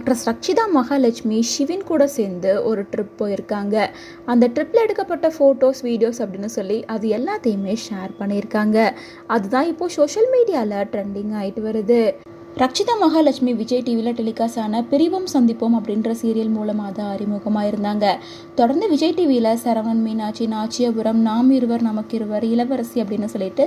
Actress Rakshitha Mahalakshmi Shivin கூட சேர்ந்து ஒரு ட்ரிப் போயிருக்காங்க. அந்த ட்ரிப்பில் எடுக்கப்பட்ட ஃபோட்டோஸ், வீடியோஸ் அப்படின்னு சொல்லி அது எல்லாத்தையுமே ஷேர் பண்ணியிருக்காங்க. அதுதான் இப்போது சோஷியல் மீடியாவில் ட்ரெண்டிங் ஆகிட்டு வருது. ரக்ஷிதா மகாலட்சுமி விஜய் டிவியில் டெலிகாஸ்ட் ஆன பிரிவோம் சந்திப்போம் அப்படின்ற சீரியல் மூலமாக தான் அறிமுகமாக இருந்தாங்க. தொடர்ந்து விஜய் டிவியில் சரவணன், மீனாட்சி, நாச்சியபுரம், நாம் இருவர் நமக்கு இருவர், இளவரசி அப்படின்னு சொல்லிட்டு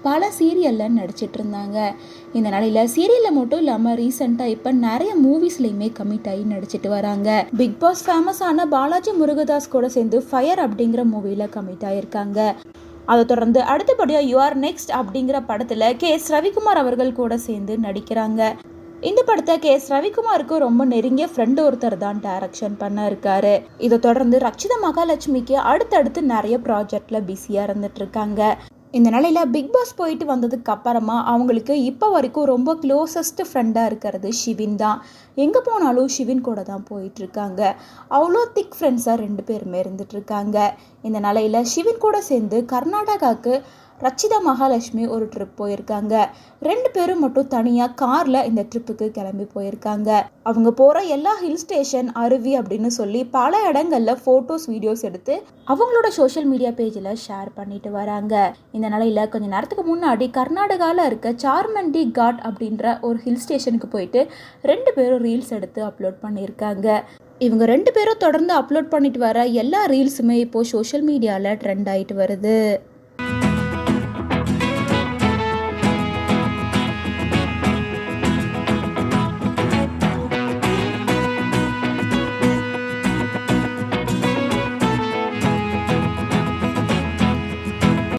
பல சீரியலில் நடிச்சிட்டு இருந்தாங்க. இந்த நிலையில் சீரியலில் மட்டும் இல்லாமல் ரீசெண்டாக இப்போ நிறைய மூவிஸ்லையுமே கமிட் ஆகி நடிச்சிட்டு வராங்க. பிக் பாஸ் ஃபேமஸான பாலாஜி முருகதாஸ் கூட சேர்ந்து ஃபயர் அப்படிங்கிற மூவியில் கமிட் ஆகியிருக்காங்க. அதை தொடர்ந்து அடுத்தபடியாக யூ ஆர் நெக்ஸ்ட் அப்படிங்கிற படத்தில் கே.எஸ். ரவிக்குமார் அவர்கள் கூட சேர்ந்து நடிக்கிறாங்க. இந்த படத்தை கே.எஸ். ரவிக்குமாருக்கு ரொம்ப நெருங்கிய ஃப்ரெண்டு ஒருத்தர் தான் டைரக்ஷன் பண்ண இருக்காரு. இதை தொடர்ந்து ரக்ஷிதா மகாலட்சுமிக்கு அடுத்தடுத்து நிறைய ப்ராஜெக்ட்ல பிஸியாக இருந்துட்டு இருக்காங்க. இந்த நிலையில் பிக் பாஸ் போயிட்டு வந்ததுக்கு அப்புறமா அவங்களுக்கு இப்போ வரைக்கும் ரொம்ப க்ளோசஸ்ட் ஃப்ரெண்டாக இருக்கிறது ஷிவின் தான். எங்கே போனாலும் ஷிவின் கூட தான் போயிட்டுருக்காங்க. அவ்வளோ திக் ஃப்ரெண்ட்ஸாக 2 பேருமே இருந்துகிட்ருக்காங்க. இந்த நிலையில் ஷிவின் கூட சேர்ந்து கர்நாடகாவுக்கு ரக்ஷிதா மகாலட்சுமி ஒரு ட்ரிப் போயிருக்காங்க. 2 பேரும் மட்டும் தனியாக காரில் இந்த ட்ரிப்புக்கு கிளம்பி போயிருக்காங்க. அவங்க போகிற எல்லா ஹில் ஸ்டேஷன், அருவி அப்படின்னு சொல்லி பல இடங்களில் ஃபோட்டோஸ், வீடியோஸ் எடுத்து அவங்களோட சோஷியல் மீடியா பேஜில் ஷேர் பண்ணிட்டு வராங்க. இந்த நிலையில் கொஞ்சம் நேரத்துக்கு முன்னாடி கர்நாடகாவில் இருக்க சார்மண்டி காட் அப்படின்ற ஒரு ஹில் ஸ்டேஷனுக்கு போயிட்டு 2 பேரும் ரீல்ஸ் எடுத்து அப்லோட் பண்ணியிருக்காங்க. இவங்க 2 பேரும் தொடர்ந்து அப்லோட் பண்ணிட்டு வர எல்லா ரீல்ஸுமே இப்போது சோஷியல் மீடியாவில் ட்ரெண்ட் ஆகிட்டு வருது.